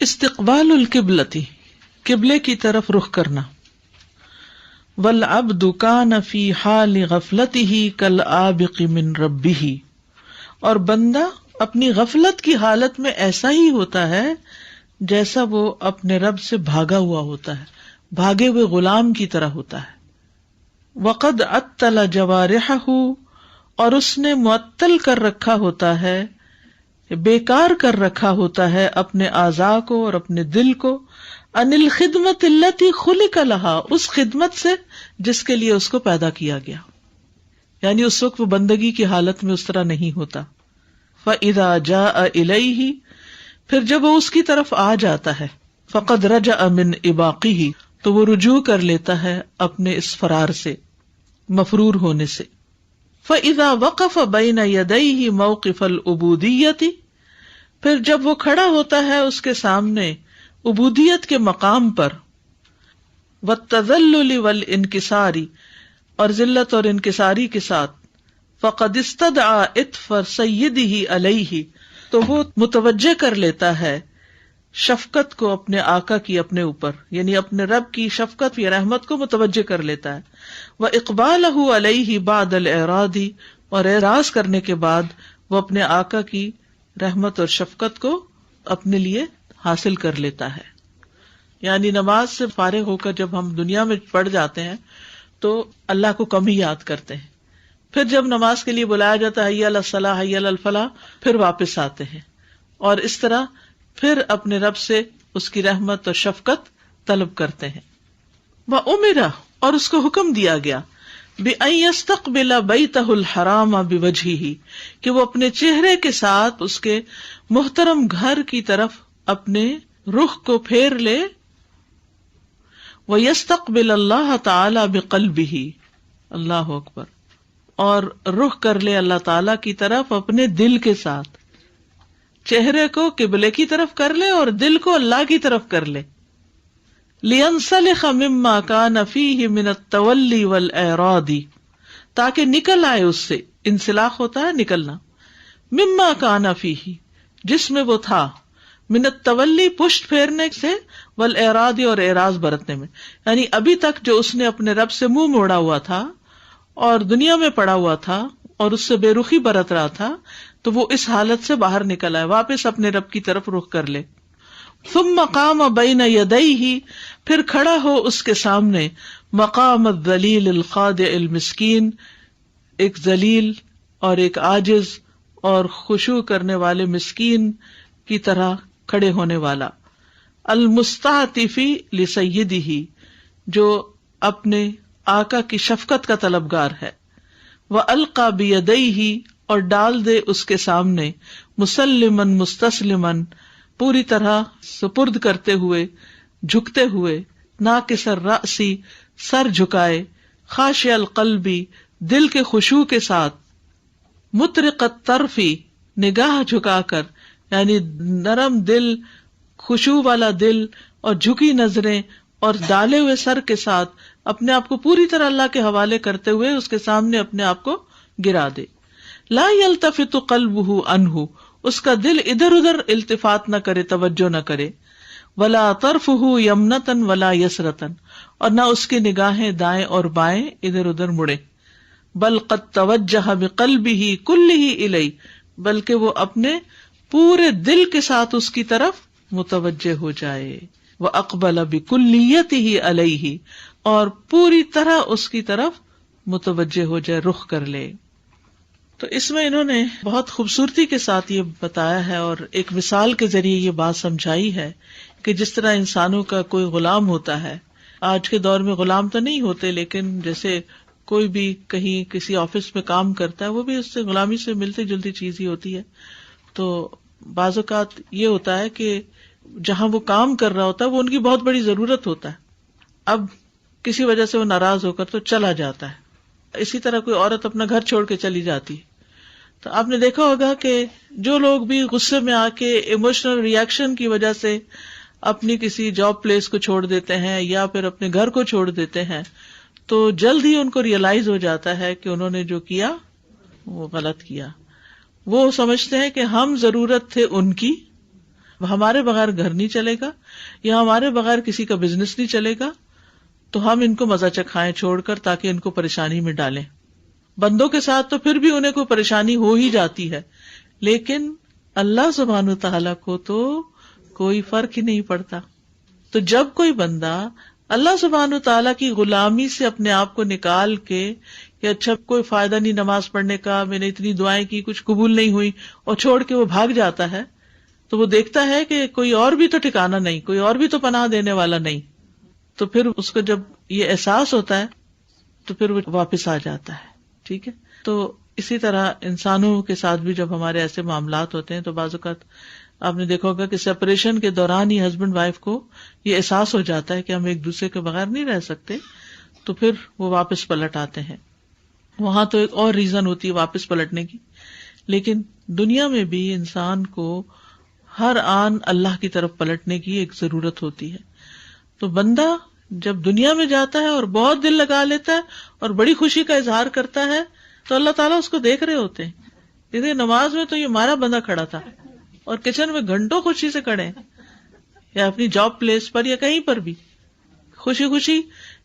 استقبال القبلتی، قبلے کی طرف رخ کرنا. والعبد کان فی حال غفلتہ کالآبق من ربہ، اور بندہ اپنی غفلت کی حالت میں ایسا ہی ہوتا ہے جیسا وہ اپنے رب سے بھاگا ہوا ہوتا ہے، بھاگے ہوئے غلام کی طرح ہوتا ہے. وقد عطل جوارحہ، اور اس نے معطل کر رکھا ہوتا ہے، بیکار کر رکھا ہوتا ہے اپنے اعضاء کو اور اپنے دل کو، ان الخدمت التی خلق لہا، اس خدمت سے جس کے لیے اس کو پیدا کیا گیا. یعنی اس وقت وہ بندگی کی حالت میں اس طرح نہیں ہوتا. فَإِذَا جَاءَ إِلَيْهِ، پھر جب وہ اس کی طرف آ جاتا ہے، فقد رجع من اباقہ، تو وہ رجوع کر لیتا ہے اپنے اس فرار سے، مفرور ہونے سے. فَإِذَا وَقَفَ بَيْنَ يَدَيْهِ مَوْقِفَ الْعُبُودِيَّةِ، پھر جب وہ کھڑا ہوتا ہے اس کے سامنے عبودیت کے مقام پر، وَالتَّذَلُّلِ وَالْإِنْكِسَارِ، اور ذلت اور انکساری کے ساتھ، فَقَدْ اسْتَدْعَى عِطْفَ سَيِّدِهِ عَلَيْهِ، تو وہ متوجہ کر لیتا ہے شفقت کو اپنے آقا کی اپنے اوپر، یعنی اپنے رب کی شفقت یا رحمت کو متوجہ کر لیتا ہے. وَإِقْبَالَهُ عَلَيْهِ بَعْدَ الْإِعْرَاضِ، اور اعراض کرنے کے بعد وہ اپنے آقا کی رحمت اور شفقت کو اپنے لیے حاصل کر لیتا ہے. یعنی نماز سے فارغ ہو کر جب ہم دنیا میں پڑ جاتے ہیں تو اللہ کو کم ہی یاد کرتے ہیں، پھر جب نماز کے لیے بلایا جاتا ہے حی علی الصلاح حی علی الفلاح، پھر واپس آتے ہیں اور اس طرح پھر اپنے رب سے اس کی رحمت اور شفقت طلب کرتے ہیں. وَأُمِرَ، اور اس کو حکم دیا گیا، بِأَن يَسْتَقْبِلَ بَيْتَهُ الْحَرَامَ بِوَجْهِهِ، کہ وہ اپنے چہرے کے ساتھ اس کے محترم گھر کی طرف اپنے رخ کو پھیر لے. وَيَسْتَقْبِلَ اللَّهَ تَعَالَى بِقَلْبِهِ، اللہ اکبر، اور رخ کر لے اللہ تعالی کی طرف اپنے دل کے ساتھ. چہرے کو قبلے کی طرف کر لے اور دل کو اللہ کی طرف کر لے. لِيَنْسَلِخَ مِمَّا كَانَ فِيهِ مِنَ التَّوَلِّ وَالْإِعْرَاضِ، تاکہ نکل آئے اس سے، انسلاخ ہوتا ہے نکلنا، مِمَّا كَانَ فِيهِ، جس میں وہ تھا، من التولی، پشت پھیرنے سے، والإعراض، اور اعراض برتنے میں. یعنی ابھی تک جو اس نے اپنے رب سے منہ موڑا ہوا تھا اور دنیا میں پڑا ہوا تھا اور اس سے بے رخی برت رہا تھا، تو وہ اس حالت سے باہر نکل آئے، واپس اپنے رب کی طرف رخ کر لے. ثم قام بین یدیہ، پھر کھڑا ہو اس کے سامنے، مقام الذلیل الخاضع المسکین، ایک ذلیل اور ایک عاجز اور خشوع کرنے والے مسکین کی طرح کھڑے ہونے والا. المستعطف لسیدہ، جو اپنے آقا کی شفقت کا طلبگار ہے. وَأَلْقَى بِيَدَيْهِ، اور ڈال دے اس کے سامنے، مسلماً مستسلماً، پوری طرح سپرد کرتے ہوئے، جھکتے ہوئے، ناکس الرأس، سر جھکائے، خاشع القلب، دل کے خشوع کے ساتھ، مطرق الطرف، نگاہ جھکا کر، یعنی نرم دل، خشوع والا دل اور جھکی نظریں اور ڈالے ہوئے سر کے ساتھ اپنے آپ کو پوری طرح اللہ کے حوالے کرتے ہوئے اس کے سامنے اپنے آپ کو گرا دے. لا یلتفت قلبہ عنہ، اس کا دل ادھر ادھر التفات نہ کرے، توجہ نہ کرے. ولا طرفہ یمنۃ ولا یسرۃ، اور نہ اس کی نگاہیں دائیں اور بائیں ادھر ادھر مڑے. بل قد توجہ بقلبہ کلہ الیہ، بلکہ وہ اپنے پورے دل کے ساتھ اس کی طرف متوجہ ہو جائے. وَأَقْبَلَ بِكُلِّيَّتِهِ عَلَيْهِ، اور پوری طرح اس کی طرف متوجہ ہو جائے، رخ کر لے. تو اس میں انہوں نے بہت خوبصورتی کے ساتھ یہ بتایا ہے اور ایک مثال کے ذریعے یہ بات سمجھائی ہے کہ جس طرح انسانوں کا کوئی غلام ہوتا ہے، آج کے دور میں غلام تو نہیں ہوتے، لیکن جیسے کوئی بھی کہیں کسی آفس میں کام کرتا ہے، وہ بھی اس سے غلامی سے ملتی جلتی چیز ہی ہوتی ہے. تو بعض اوقات یہ ہوتا ہے کہ جہاں وہ کام کر رہا ہوتا ہے وہ ان کی بہت بڑی ضرورت ہوتا ہے، اب کسی وجہ سے وہ ناراض ہو کر تو چلا جاتا ہے. اسی طرح کوئی عورت اپنا گھر چھوڑ کے چلی جاتی ہے، تو آپ نے دیکھا ہوگا کہ جو لوگ بھی غصے میں آ کے ایموشنل ریئیکشن کی وجہ سے اپنی کسی جاب پلیس کو چھوڑ دیتے ہیں یا پھر اپنے گھر کو چھوڑ دیتے ہیں، تو جلد ہی ان کو ریئلائز ہو جاتا ہے کہ انہوں نے جو کیا وہ غلط کیا. وہ سمجھتے ہیں کہ ہم ضرورت تھے ان کی ہمارے بغیر گھر نہیں چلے گا یا ہمارے بغیر کسی کا بزنس نہیں چلے گا، تو ہم ان کو مزہ چکھائیں چھوڑ کر تاکہ ان کو پریشانی میں ڈالیں. بندوں کے ساتھ تو پھر بھی انہیں کوئی پریشانی ہو ہی جاتی ہے، لیکن اللہ سبحانہ تعالیٰ کو تو کوئی فرق ہی نہیں پڑتا. تو جب کوئی بندہ اللہ سبحانہ تعالیٰ کی غلامی سے اپنے آپ کو نکال کے کہ اچھا کوئی فائدہ نہیں نماز پڑھنے کا، میں نے اتنی دعائیں کی کچھ قبول نہیں ہوئی، اور چھوڑ کے وہ بھاگ جاتا ہے، تو وہ دیکھتا ہے کہ کوئی اور بھی تو ٹھکانا نہیں، کوئی اور بھی تو پناہ دینے والا نہیں. تو پھر اس کو جب یہ احساس ہوتا ہے تو پھر وہ واپس آ جاتا ہے. ٹھیک ہے. تو اسی طرح انسانوں کے ساتھ بھی جب ہمارے ایسے معاملات ہوتے ہیں تو بعض اوقات آپ نے دیکھا ہوگا کہ سپریشن کے دوران ہی ہسبینڈ وائف کو یہ احساس ہو جاتا ہے کہ ہم ایک دوسرے کے بغیر نہیں رہ سکتے، تو پھر وہ واپس پلٹ آتے ہیں. وہاں تو ایک اور ریزن ہوتی ہے واپس پلٹنے کی، لیکن دنیا میں بھی انسان کو ہر آن اللہ کی طرف پلٹنے کی ایک ضرورت ہوتی ہے. تو بندہ جب دنیا میں جاتا ہے اور بہت دل لگا لیتا ہے اور بڑی خوشی کا اظہار کرتا ہے تو اللہ تعالیٰ اس کو دیکھ رہے ہوتے ہیں. کیونکہ نماز میں تو یہ ہمارا بندہ کھڑا تھا اور کچن میں گھنٹوں خوشی سے کھڑے ہیں، یا اپنی جاب پلیس پر یا کہیں پر بھی خوشی خوشی،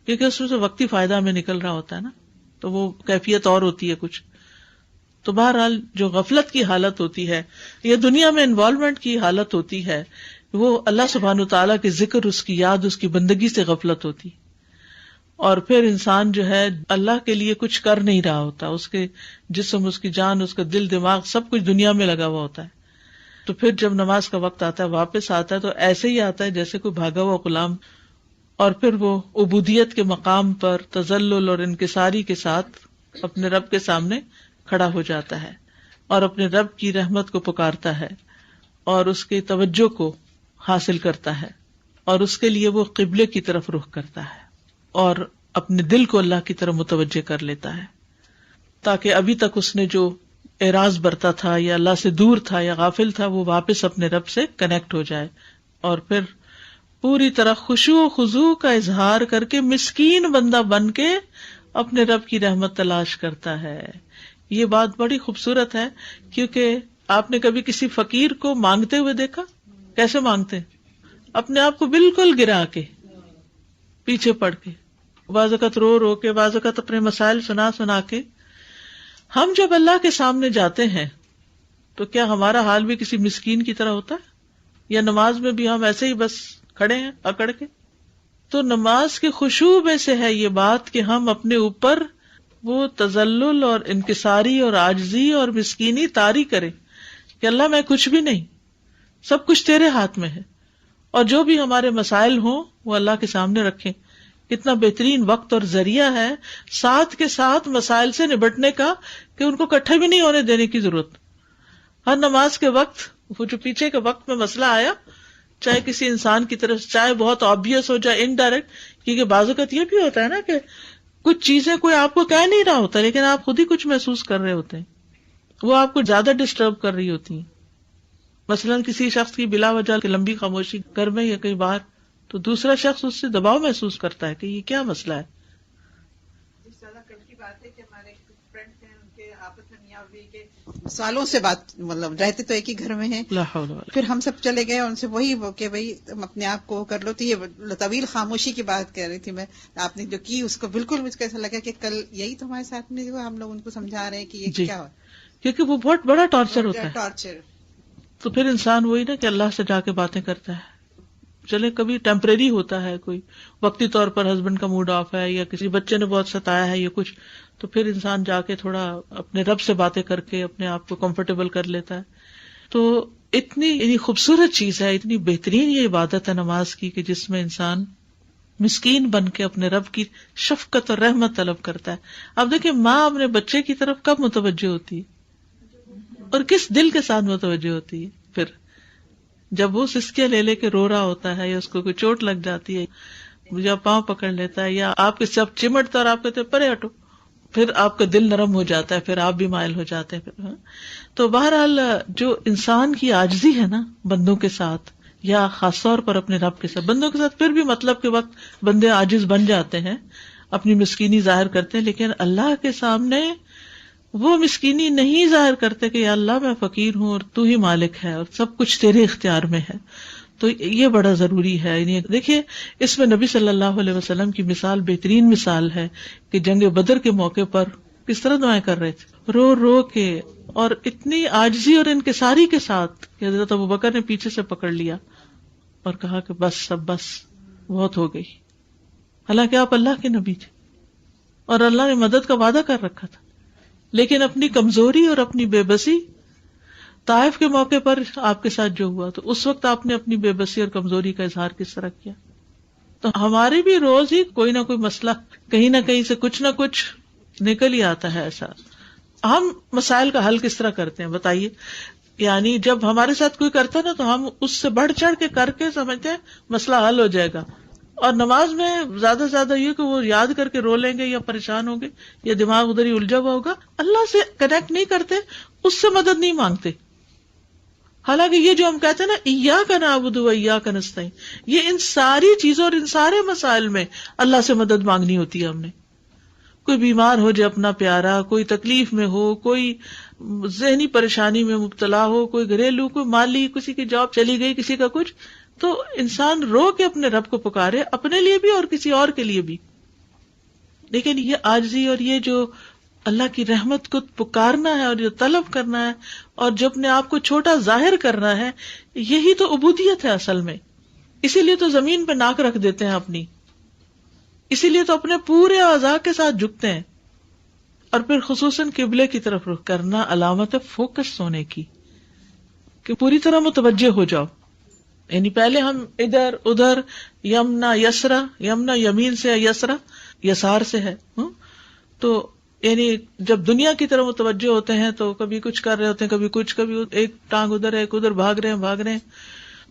کیونکہ اس میں سے وقتی فائدہ ہمیں نکل رہا ہوتا ہے نا، تو وہ کیفیت اور ہوتی ہے کچھ. تو بہرحال جو غفلت کی حالت ہوتی ہے یا دنیا میں انوالومنٹ کی حالت ہوتی ہے، وہ اللہ سبحانہ تعالیٰ کے ذکر، اس کی یاد، اس کی بندگی سے غفلت ہوتی. اور پھر انسان جو ہے اللہ کے لیے کچھ کر نہیں رہا ہوتا، اس کے جسم، اس کی جان، اس کا دل، دماغ سب کچھ دنیا میں لگا ہوا ہوتا ہے. تو پھر جب نماز کا وقت آتا ہے، واپس آتا ہے، تو ایسے ہی آتا ہے جیسے کوئی بھاگا ہوا غلام، اور پھر وہ عبودیت کے مقام پر تذلل اور انکساری کے ساتھ اپنے رب کے سامنے کھڑا ہو جاتا ہے اور اپنے رب کی رحمت کو پکارتا ہے اور اس کی توجہ کو حاصل کرتا ہے، اور اس کے لیے وہ قبلے کی طرف رخ کرتا ہے اور اپنے دل کو اللہ کی طرف متوجہ کر لیتا ہے، تاکہ ابھی تک اس نے جو اعراض برتا تھا یا اللہ سے دور تھا یا غافل تھا، وہ واپس اپنے رب سے کنیکٹ ہو جائے، اور پھر پوری طرح خشوع و خضوع کا اظہار کر کے مسکین بندہ بن کے اپنے رب کی رحمت تلاش کرتا ہے. یہ بات بڑی خوبصورت ہے، کیونکہ آپ نے کبھی کسی فقیر کو مانگتے ہوئے دیکھا؟ کیسے مانگتے ہیں؟ اپنے آپ کو بالکل گرا کے، پیچھے پڑ کے، بعض اوقات رو رو کے، بعض اوقات اپنے مسائل سنا سنا کے. ہم جب اللہ کے سامنے جاتے ہیں تو کیا ہمارا حال بھی کسی مسکین کی طرح ہوتا ہے؟ یا نماز میں بھی ہم ایسے ہی بس کھڑے ہیں اکڑ کے؟ تو نماز کے خشوع میں سے ہے یہ بات کہ ہم اپنے اوپر وہ تذلل اور انکساری اور عاجزی اور مسکینی طاری کریں کہ اللہ میں کچھ بھی نہیں، سب کچھ تیرے ہاتھ میں ہے، اور جو بھی ہمارے مسائل ہوں وہ اللہ کے سامنے رکھیں. کتنا بہترین وقت اور ذریعہ ہے ساتھ کے ساتھ مسائل سے نبٹنے کا کہ ان کو اکٹھے بھی نہیں ہونے دینے کی ضرورت. ہر نماز کے وقت وہ جو پیچھے کے وقت میں مسئلہ آیا، چاہے کسی انسان کی طرف، چاہے بہت آبویس ہو جائے انڈائریکٹ، کیونکہ بعض اوقات یہ بھی ہوتا ہے نا کہ کچھ چیزیں کوئی آپ کو کہہ نہیں رہا ہوتا لیکن آپ خود ہی کچھ محسوس کر رہے ہوتے ہیں، وہ آپ کو زیادہ ڈسٹرب کر رہی ہوتی ہیں. مثلاً کسی شخص کی بلا وجہ لمبی خاموشی گھر میں یا کہیں باہر، تو دوسرا شخص اس سے دباؤ محسوس کرتا ہے کہ یہ کیا مسئلہ ہے. سالوں سے بات، مطلب رہتے تو ایک ہی گھر میں ہیں، لا حول ولا پھر ہم سب چلے گئے ان سے وہی کہ بھائی تم اپنے آپ کو کر لو. تو یہ طویل خاموشی کی بات کہہ رہی تھی میں، آپ نے جو کی اس کو بالکل مجھ کو ایسا لگا کہ کل یہی تو ہمارے ساتھ میں ہم لوگ ان کو سمجھا رہے ہیں کہ یہ کیا ہو، کیونکہ وہ بہت بڑا ٹارچر ہوتا ہے. ٹارچر. تو پھر انسان وہی نا کہ اللہ سے جا کے باتیں کرتا ہے. چلے کبھی ٹیمپریری ہوتا ہے، کوئی وقتی طور پر ہسبینڈ کا موڈ آف ہے یا کسی بچے نے بہت ستایا ہے یا کچھ، تو پھر انسان جا کے تھوڑا اپنے رب سے باتیں کر کے اپنے آپ کو کمفرٹیبل کر لیتا ہے. تو اتنی خوبصورت چیز ہے، اتنی بہترین یہ عبادت ہے نماز کی کہ جس میں انسان مسکین بن کے اپنے رب کی شفقت اور رحمت طلب کرتا ہے. اب دیکھیں ماں اپنے بچے کی طرف کب متوجہ ہوتی ہے اور کس دل کے ساتھ متوجہ ہوتی ہے؟ پھر جب وہ سسکیاں لے لے کے رو رہا ہوتا ہے یا اس کو کوئی چوٹ لگ جاتی ہے یا پاؤں پکڑ لیتا ہے یا آپ کے سب چمٹتا اور آپ کہتے پرے ہٹو، پھر آپ کا دل نرم ہو جاتا ہے، پھر آپ بھی مائل ہو جاتے ہیں. پھر تو بہرحال جو انسان کی عاجزی ہے نا بندوں کے ساتھ، یا خاص طور پر اپنے رب کے ساتھ، بندوں کے ساتھ پھر بھی مطلب کے وقت بندے عاجز بن جاتے ہیں، اپنی مسکینی ظاہر کرتے ہیں، لیکن اللہ کے سامنے وہ مسکینی نہیں ظاہر کرتے کہ یا اللہ میں فقیر ہوں اور تو ہی مالک ہے اور سب کچھ تیرے اختیار میں ہے. تو یہ بڑا ضروری ہے. یعنی دیکھیے اس میں نبی صلی اللہ علیہ وسلم کی مثال بہترین مثال ہے کہ جنگ بدر کے موقع پر کس طرح دعائیں کر رہے تھے, رو رو کے اور اتنی عاجزی اور انکساری کے ساتھ کہ حضرت ابوبکر نے پیچھے سے پکڑ لیا اور کہا کہ بس اب بس بہت ہو گئی. حالانکہ آپ اللہ کے نبی تھے اور اللہ نے مدد کا وعدہ کر رکھا تھا, لیکن اپنی کمزوری اور اپنی بے بسی, طائف کے موقع پر آپ کے ساتھ جو ہوا تو اس وقت آپ نے اپنی بے بسی اور کمزوری کا اظہار کس طرح کیا. تو ہمارے بھی روز ہی کوئی نہ کوئی مسئلہ کہیں نہ کہیں سے کچھ نہ کچھ نکل ہی آتا ہے. ایسا ہم مسائل کا حل کس طرح کرتے ہیں بتائیے؟ یعنی جب ہمارے ساتھ کوئی کرتا ہے نا تو ہم اس سے بڑھ چڑھ کے کر کے سمجھتے ہیں مسئلہ حل ہو جائے گا, اور نماز میں زیادہ سے زیادہ یہ کہ وہ یاد کر کے رو لیں گے یا پریشان ہوں گے یا دماغ ادھر ہی الجھا ہوا ہوگا. اللہ سے کنیکٹ نہیں کرتے, اس سے مدد نہیں مانگتے. حالانکہ یہ جو ہم کہتے ہیں نا ایاک نعبد و ایاک نستعین, یہ ان ساری چیزوں اور ان سارے مسائل میں اللہ سے مدد مانگنی ہوتی ہے. ہم نے کوئی بیمار ہو جائے اپنا پیارا, کوئی تکلیف میں ہو, کوئی ذہنی پریشانی میں مبتلا ہو, کوئی گھریلو, کوئی مالی, کسی کی جاب چلی گئی, کسی کا کچھ, تو انسان رو کے اپنے رب کو پکارے, اپنے لیے بھی اور کسی اور کے لیے بھی. لیکن یہ عاجزی اور یہ جو اللہ کی رحمت کو پکارنا ہے اور جو طلب کرنا ہے اور جو اپنے آپ کو چھوٹا ظاہر کرنا ہے, یہی تو عبودیت ہے اصل میں. اسی لیے تو زمین پہ ناک رکھ دیتے ہیں اپنی, اسی لیے تو اپنے پورے اعضاء کے ساتھ جھکتے ہیں. اور پھر خصوصاً قبلے کی طرف رخ کرنا علامت ہے فوکس ہونے کی, کہ پوری طرح متوجہ ہو جاؤ. یعنی پہلے ہم ادھر ادھر, یمنا یسرا, یمنا یمین سے, یسرا یسار سے ہے, تو یعنی جب دنیا کی طرف متوجہ ہوتے ہیں تو کبھی کچھ کر رہے ہوتے ہیں, کبھی کچھ, کبھی ایک ٹانگ ادھر ہے ایک ادھر, بھاگ رہے ہیں.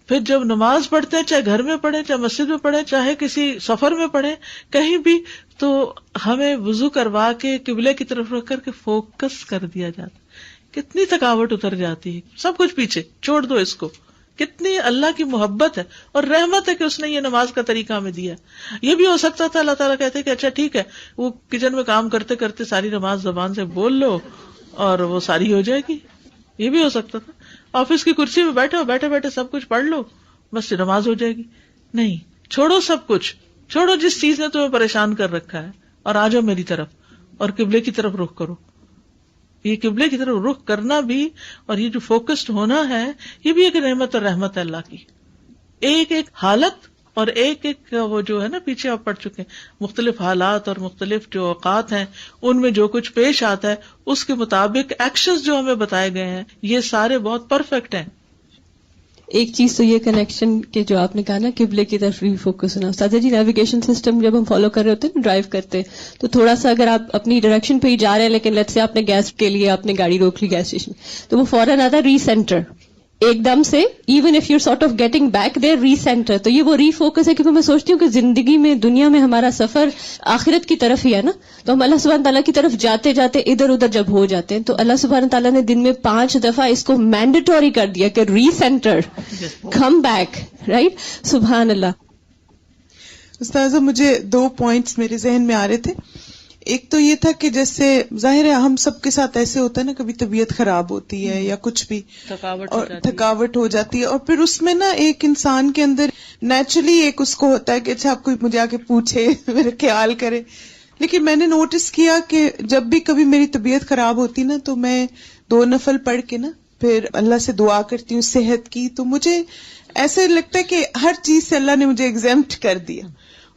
پھر جب نماز پڑھتے ہیں, چاہے گھر میں پڑھیں, چاہے مسجد میں پڑھیں, چاہے کسی سفر میں پڑھیں, کہیں بھی, تو ہمیں وضو کروا کے قبلے کی طرف رکھ کر کے فوکس کر دیا جاتا. کتنی تھکاوٹ اتر جاتی ہے, سب کچھ پیچھے چھوڑ دو اس کو. کتنی اللہ کی محبت ہے اور رحمت ہے کہ اس نے یہ نماز کا طریقہ ہمیں دیا. یہ بھی ہو سکتا تھا اللہ تعالیٰ کہتے کہ اچھا ٹھیک ہے, وہ کچن میں کام کرتے کرتے ساری نماز زبان سے بول لو اور وہ ساری ہو جائے گی. یہ بھی ہو سکتا تھا. آفس کی کرسی میں بیٹھے ہو, بیٹھے بیٹھے سب کچھ پڑھ لو, بس نماز ہو جائے گی. نہیں, چھوڑو سب کچھ, چھوڑو جس چیز نے تمہیں پریشان کر رکھا ہے, اور آ جاؤ میری طرف اور قبلے کی طرف رخ کرو. یہ قبلے کی طرف رخ کرنا بھی اور یہ جو فوکسڈ ہونا ہے, یہ بھی ایک نعمت اور رحمت ہے اللہ کی. ایک ایک حالت اور ایک ایک وہ جو ہے نا, پیچھے آپ پڑھ چکے ہیں, مختلف حالات اور مختلف جو اوقات ہیں ان میں جو کچھ پیش آتا ہے اس کے مطابق ایکشنز جو ہمیں بتائے گئے ہیں, یہ سارے بہت پرفیکٹ ہیں. ایک چیز تو یہ کنیکشن کے جو آپ نے کہا نا قبلے کی طرف ری فوکس ہونا. استاد جی نیویگیشن سسٹم جب ہم فالو کر رہے ہوتے ہیں ڈرائیو کرتے تو تھوڑا سا اگر آپ اپنی ڈائریکشن پہ ہی جا رہے ہیں, لیکن لیٹس سے آپ نے گیس کے لیے آپ نے گاڑی روک لی گیس اسٹیشن, تو وہ فوراً آتا ری سینٹر ایک دم سے, even if you sort of getting back there recentre. تو یہ وہ ری فوکس ہے, کیونکہ میں سوچتی ہوں کہ زندگی میں دنیا میں ہمارا سفر آخرت کی طرف ہی ہے نا, تو ہم اللہ سبحانہ تعالیٰ کی طرف جاتے جاتے ادھر ادھر جب ہو جاتے ہیں, تو اللہ سبحانہ تعالیٰ نے دن میں 5 دفعہ اس کو مینڈیٹوری کر دیا کہ ری سینٹر, کم بیک, رائٹ. سبحان اللہ. استاذہ مجھے 2 پوائنٹس میرے ذہن میں آ رہے تھے. ایک تو یہ تھا کہ جیسے ظاہر ہے ہم سب کے ساتھ ایسے ہوتا ہے نا, کبھی طبیعت خراب ہوتی ہے یا کچھ بھی, تھکاوٹ ہو جاتی ہے, اور پھر اس میں نا ایک انسان کے اندر نیچرلی ایک اس کو ہوتا ہے کہ اچھا آپ کوئی مجھے آ کے پوچھے, میرا خیال کرے. لیکن میں نے نوٹس کیا کہ جب بھی کبھی میری طبیعت خراب ہوتی نا, تو میں 2 نفل پڑھ کے نا پھر اللہ سے دعا کرتی ہوں صحت کی, تو مجھے ایسے لگتا ہے کہ ہر چیز سے اللہ نے مجھے ایگزیمپٹ کر دیا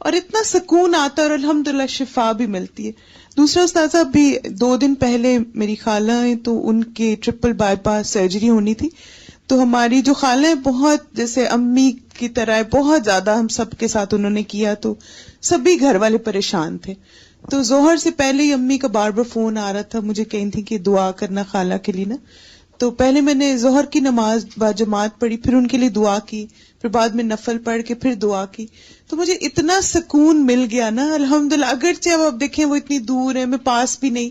اور اتنا سکون آتا ہے اور الحمدللہ شفا بھی ملتی ہے. دوسرا استاذہ ابھی 2 دن پہلے میری خالہ ہیں, تو ان کے ٹرپل بائی پاس سرجری ہونی تھی, تو ہماری جو خالہ ہیں بہت جیسے امی کی طرح بہت زیادہ ہم سب کے ساتھ انہوں نے کیا, تو سبھی گھر والے پریشان تھے. تو ظہر سے پہلے ہی امی کا بار بار فون آ رہا تھا, مجھے کہیں تھی کہ دعا کرنا خالہ کے لیے نا. تو پہلے میں نے ظہر کی نماز باجماعت پڑھی, پھر ان کے لیے دعا کی, پھر بعد میں نفل پڑھ کے پھر دعا کی, تو مجھے اتنا سکون مل گیا نا الحمدللہ. اگرچہ اب آپ دیکھیں وہ اتنی دور ہے, میں پاس بھی نہیں,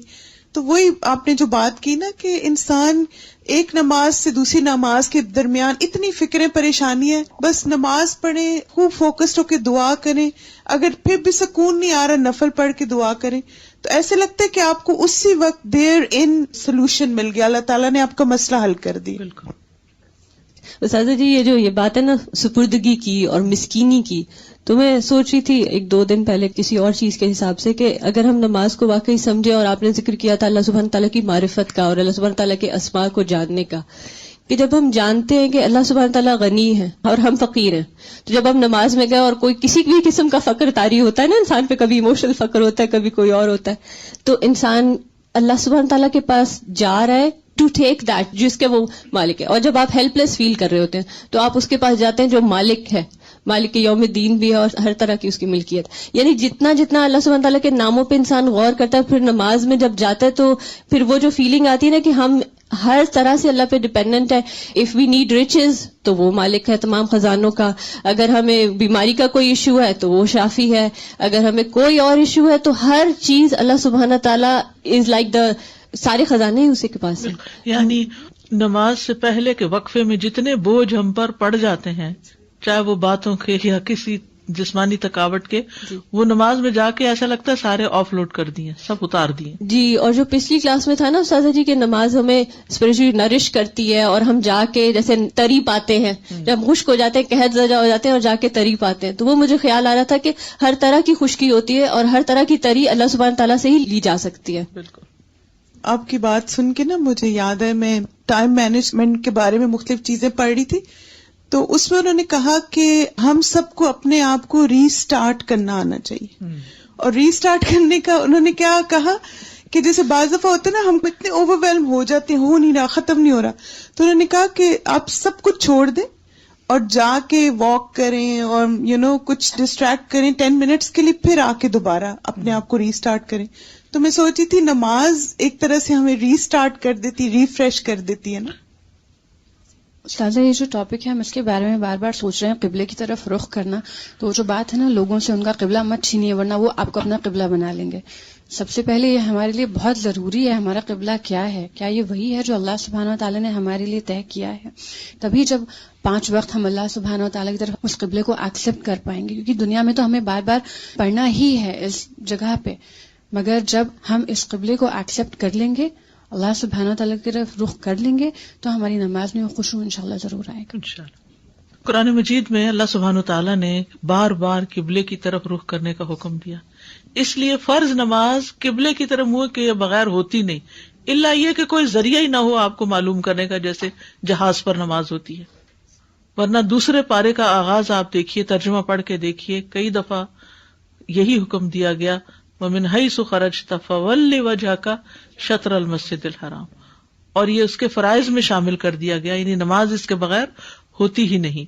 تو وہی آپ نے جو بات کی نا کہ انسان ایک نماز سے دوسری نماز کے درمیان اتنی فکریں پریشانی ہے، بس نماز پڑھیں، خوب فوکسڈ ہو کے دعا کریں، اگر پھر بھی سکون نہیں آ رہا نفل پڑھ کے دعا کریں، تو ایسے لگتا ہے کہ آپ کو اسی وقت دیر ان سولوشن مل گیا، اللہ تعالیٰ نے آپ کا مسئلہ حل کر دیا. بالکل. استاذہ جی یہ بات ہے نا سپردگی کی اور مسکینی کی، تو میں سوچ رہی تھی ایک دو دن پہلے کسی اور چیز کے حساب سے کہ اگر ہم نماز کو واقعی سمجھے، اور آپ نے ذکر کیا تھا اللہ سبحانہ تعالیٰ کی معرفت کا اور اللہ سبحانہ تعالیٰ کے اسماء کو جاننے کا، کہ جب ہم جانتے ہیں کہ اللہ سبحانہ تعالیٰ غنی ہے اور ہم فقیر ہیں، تو جب ہم نماز میں گئے اور کوئی کسی بھی قسم کا فقر طاری ہوتا ہے نا انسان پہ، کبھی ایموشنل فقر ہوتا ہے، کبھی کوئی اور ہوتا ہے، تو انسان اللہ سبحانہ تعالیٰ کے پاس جا رہا ہے ٹو ٹیک دیٹ جس کے وہ مالک ہے. اور جب آپ ہیلپ لیس فیل کر رہے ہوتے ہیں تو آپ اس کے پاس جاتے ہیں جو مالک ہے، مالک یوم دین بھی ہے اور ہر طرح کی اس کی ملکیت. یعنی جتنا اللہ سبحانہ تعالیٰ کے ناموں پہ انسان غور کرتا ہے، پھر نماز میں جب جاتا ہے تو پھر وہ جو فیلنگ آتی ہے نا کہ ہم ہر طرح سے اللہ پہ ڈیپینڈنٹ ہے. اف وی نیڈ ریچز تو وہ مالک ہے تمام خزانوں کا، اگر ہمیں بیماری کا کوئی ایشو ہے تو وہ شافی ہے، اگر ہمیں کوئی اور ایشو ہے تو ہر چیز اللہ سبحانہ تعالیٰ از لائک دا سارے خزانے ہی اسی کے پاس ہیں. یعنی نماز سے پہلے کے وقفے میں جتنے بوجھ ہم پر پڑ جاتے ہیں، چاہے وہ باتوں کے یا کسی جسمانی تھکاوٹ کے، وہ نماز میں جا کے ایسا لگتا ہے سارے آف لوڈ کر دیے، سب اتار دیے. جی. اور جو پچھلی کلاس میں تھا نا استاذہ جی کہ نماز ہمیں اسپرچولی نرش کرتی ہے، اور ہم جا کے جیسے تری پاتے ہیں، جب خشک ہو جاتے ہیں، قحط زدہ ہو جاتے ہیں اور جا کے تری پاتے ہیں، تو وہ مجھے خیال آ رہا تھا کہ ہر طرح کی خشکی ہوتی ہے اور ہر طرح کی تری اللہ سبحانہ تعالیٰ سے ہی لی جا سکتی ہے. بالکل. آپ کی بات سن کے نا مجھے یاد ہے، میں ٹائم مینجمنٹ کے بارے میں مختلف چیزیں پڑھ رہی تھی، تو اس میں انہوں نے کہا کہ ہم سب کو اپنے آپ کو ری سٹارٹ کرنا آنا چاہیے. اور ری سٹارٹ کرنے کا انہوں نے کیا کہا کہ جیسے بعض دفعہ ہوتا ہے نا ہم اتنے اوور ویلم ہو جاتے ہیں، ہو نہیں رہا، ختم نہیں ہو رہا، تو انہوں نے کہا کہ آپ سب کچھ چھوڑ دیں اور جا کے واک کریں اور کچھ ڈسٹریکٹ کریں 10 منٹس کے لیے، پھر آ کے دوبارہ اپنے آپ کو ری سٹارٹ کریں. تو میں سوچی تھی نماز ایک طرح سے ہمیں ری سٹارٹ کر دیتی، ریفریش کر دیتی ہے نا. استاذہ یہ جو ٹاپک ہے ہم اس کے بارے میں بار بار سوچ رہے ہیں، قبلے کی طرف رخ کرنا، تو جو بات ہے نا لوگوں سے ان کا قبلہ مت چھینیے ورنہ وہ آپ کو اپنا قبلہ بنا لیں گے. سب سے پہلے یہ ہمارے لیے بہت ضروری ہے، ہمارا قبلہ کیا ہے، کیا یہ وہی ہے جو اللہ سبحانہ و تعالیٰ نے ہمارے لیے طے کیا ہے؟ تبھی جب 5 وقت ہم اللہ سبحانہ و تعالیٰ کی طرف اس قبلے کو ایکسیپٹ کر پائیں گے، کیونکہ دنیا میں تو ہمیں بار بار پڑھنا ہی ہے اس جگہ پہ، مگر جب ہم اس قبلے کو ایکسیپٹ کر لیں گے، اللہ سبحانہ و تعالیٰ کی طرف رخ کر لیں گے، تو ہماری نماز میں وہ خشوع انشاءاللہ ضرور آئے گا. انشاءاللہ. قرآن مجید میں اللہ سبحانہ تعالیٰ نے بار بار قبلے کی طرف رخ کرنے کا حکم دیا، اس لیے فرض نماز قبلے کی طرف منہ کے بغیر ہوتی نہیں، الا یہ کہ کوئی ذریعہ ہی نہ ہو آپ کو معلوم کرنے کا، جیسے جہاز پر نماز ہوتی ہے. ورنہ دوسرے پارے کا آغاز آپ دیکھیے، ترجمہ پڑھ کے دیکھیے، کئی دفعہ یہی حکم دیا گیا، وَمِنْ حَيْثُ خَرَجْتَ فَوَلِّ وَجْهَكَ شَطْرَ الْمَسْجِدِ الْحَرَامِ، اور یہ اس کے فرائض میں شامل کر دیا گیا، یعنی نماز اس کے بغیر ہوتی ہی نہیں.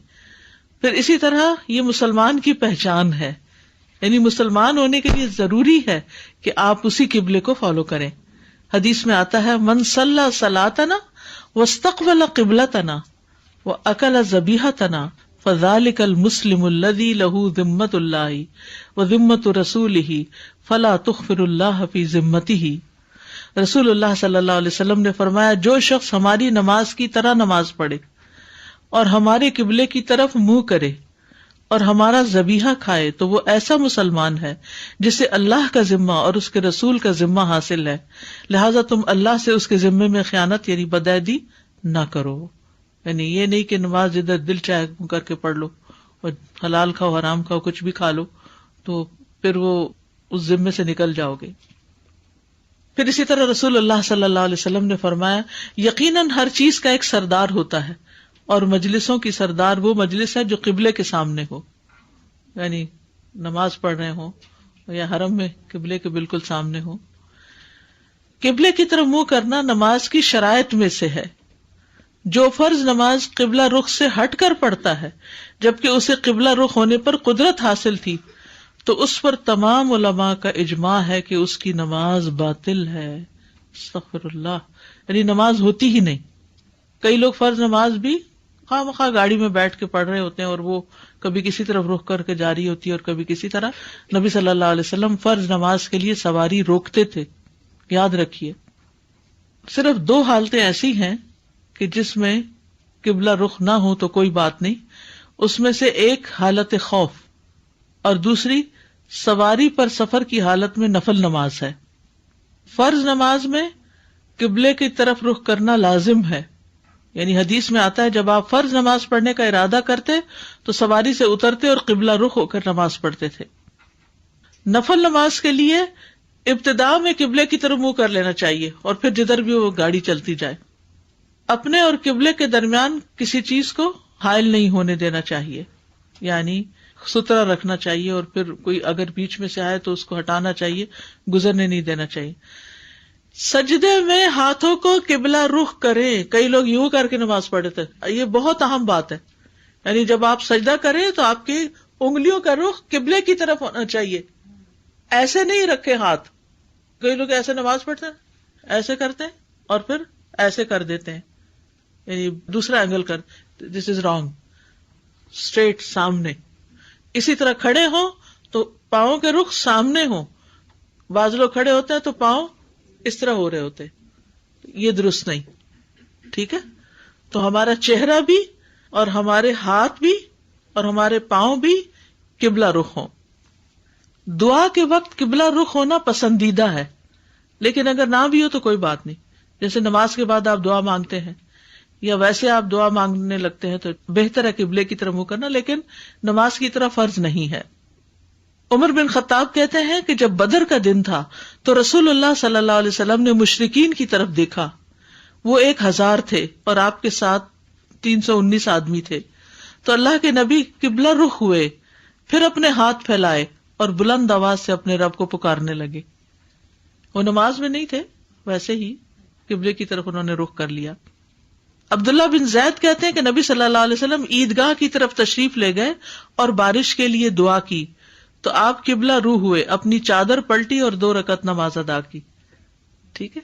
پھر اسی طرح یہ مسلمان کی پہچان ہے، یعنی مسلمان ہونے کے لیے ضروری ہے کہ آپ اسی قبلے کو فالو کریں. حدیث میں آتا ہے من صلی صلاتنا واستقبل قبلتنا واکل ذبیحتنا فذلک المسلم الذی لہ ذمۃ اللہ وذمۃ رسولہ فلا تخفر اللہ فی ذمتہ. رسول اللہ صلی اللہ علیہ وسلم نے فرمایا، جو شخص ہماری نماز کی طرح نماز پڑھے اور ہمارے قبلے کی طرف منہ کرے اور ہمارا ذبیحہ کھائے تو وہ ایسا مسلمان ہے جسے اللہ کا ذمہ اور اس کے رسول کا ذمہ حاصل ہے، لہذا تم اللہ سے اس کے ذمے میں خیانت یعنی بدعہدی نہ کرو. یعنی یہ نہیں کہ نماز ادھر دل چاہے کر کے پڑھ لو اور حلال کھاؤ حرام کھاؤ کچھ بھی کھا لو تو پھر وہ اس ذمے سے نکل جاؤ گے. پھر اسی طرح رسول اللہ صلی اللہ علیہ وسلم نے فرمایا، یقیناً ہر چیز کا ایک سردار ہوتا ہے اور مجلسوں کی سردار وہ مجلس ہے جو قبلے کے سامنے ہو، یعنی نماز پڑھ رہے ہوں یا حرم میں قبلے کے بالکل سامنے ہو. قبلے کی طرف منہ کرنا نماز کی شرائط میں سے ہے. جو فرض نماز قبلہ رخ سے ہٹ کر پڑھتا ہے جبکہ اسے قبلہ رخ ہونے پر قدرت حاصل تھی تو اس پر تمام علماء کا اجماع ہے کہ اس کی نماز باطل ہے. استغفر اللہ، یعنی نماز ہوتی ہی نہیں. کئی لوگ فرض نماز بھی خواہ مخواہ گاڑی میں بیٹھ کے پڑھ رہے ہوتے ہیں اور وہ کبھی کسی طرف رخ کر کے جاری ہوتی ہے اور کبھی کسی طرح. نبی صلی اللہ علیہ وسلم فرض نماز کے لیے سواری روکتے تھے. یاد رکھیے صرف 2 حالتیں ایسی ہیں کہ جس میں قبلہ رخ نہ ہو تو کوئی بات نہیں. اس میں سے ایک حالت خوف اور دوسری سواری پر سفر کی حالت میں نفل نماز ہے. فرض نماز میں قبلے کی طرف رخ کرنا لازم ہے. یعنی حدیث میں آتا ہے جب آپ فرض نماز پڑھنے کا ارادہ کرتے تو سواری سے اترتے اور قبلہ رخ ہو کر نماز پڑھتے تھے. نفل نماز کے لیے ابتدا میں قبلے کی طرف منہ کر لینا چاہیے اور پھر جدھر بھی وہ گاڑی چلتی جائے. اپنے اور قبلے کے درمیان کسی چیز کو حائل نہیں ہونے دینا چاہیے، یعنی سترا رکھنا چاہیے، اور پھر کوئی اگر بیچ میں سے آئے تو اس کو ہٹانا چاہیے، گزرنے نہیں دینا چاہیے. سجدے میں ہاتھوں کو قبلہ رخ کریں. کئی لوگ یوں کر کے نماز پڑھتے ہیں، یہ بہت اہم بات ہے. یعنی جب آپ سجدہ کریں تو آپ کی انگلیوں کا رخ قبلے کی طرف ہونا چاہیے، ایسے نہیں رکھے ہاتھ. کئی لوگ ایسے نماز پڑھتے ہیں، ایسے کرتے ہیں اور پھر ایسے کر دیتے ہیں، یعنی دوسرا اینگل کر. دس از رانگ. اسٹریٹ سامنے. اسی طرح کھڑے ہوں تو پاؤں کے رخ سامنے ہوں. بعض لوگ کھڑے ہوتے ہیں تو پاؤں اس طرح ہو رہے ہوتے، یہ درست نہیں. ٹھیک ہے، تو ہمارا چہرہ بھی اور ہمارے ہاتھ بھی اور ہمارے پاؤں بھی قبلہ رخ ہوں. دعا کے وقت قبلہ رخ ہونا پسندیدہ ہے، لیکن اگر نہ بھی ہو تو کوئی بات نہیں. جیسے نماز کے بعد آپ دعا مانگتے ہیں یا ویسے آپ دعا مانگنے لگتے ہیں تو بہتر ہے قبلے کی طرف منہ کرنا، لیکن نماز کی طرح فرض نہیں ہے. عمر بن خطاب کہتے ہیں کہ جب بدر کا دن تھا تو رسول اللہ صلی اللہ علیہ وسلم نے مشرکین کی طرف دیکھا. وہ 1000 تھے اور آپ کے ساتھ 319 آدمی تھے. تو اللہ کے نبی قبلہ رخ ہوئے، پھر اپنے ہاتھ پھیلائے اور بلند آواز سے اپنے رب کو پکارنے لگے. وہ نماز میں نہیں تھے، ویسے ہی قبلے کی طرف انہوں نے رخ کر لیا. عبداللہ بن زید کہتے ہیں کہ نبی صلی اللہ علیہ وسلم عیدگاہ کی طرف تشریف لے گئے اور بارش کے لیے دعا کی تو آپ قبلہ روح ہوئے، اپنی چادر پلٹی اور 2 رکعت نماز ادا کی. ٹھیک ہے.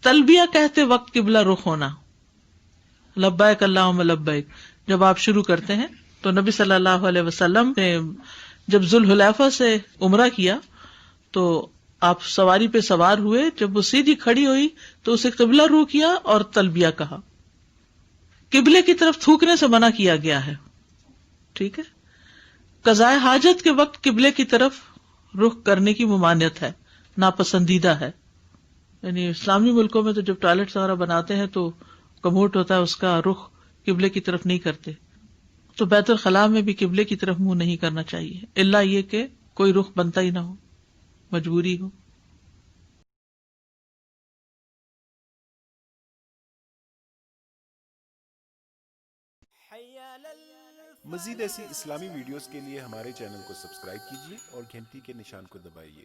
تلبیہ کہتے وقت قبلہ رخ ہونا، لبیک اللہم لبیک جب آپ شروع کرتے ہیں. تو نبی صلی اللہ علیہ وسلم نے جب ذوالحلیفہ سے عمرہ کیا تو آپ سواری پہ سوار ہوئے، جب وہ سیدھی کھڑی ہوئی تو اسے قبلہ روح کیا اور تلبیہ کہا. قبلے کی طرف تھوکنے سے منع کیا گیا ہے. ٹھیک ہے. قضاء حاجت کے وقت قبلے کی طرف رخ کرنے کی ممانعت ہے، ناپسندیدہ ہے. یعنی اسلامی ملکوں میں تو جب ٹوائلٹ وغیرہ بناتے ہیں تو کموڈ ہوتا ہے، اس کا رخ قبلے کی طرف نہیں کرتے. تو بیت الخلاء میں بھی قبلے کی طرف منہ نہیں کرنا چاہیے، الا یہ کہ کوئی رخ بنتا ہی نہ ہو، مجبوری ہو. مزید ایسی اسلامی ویڈیوز کے لیے ہمارے چینل کو سبسکرائب کیجیے اور گھنٹی کے نشان کو دبائیے.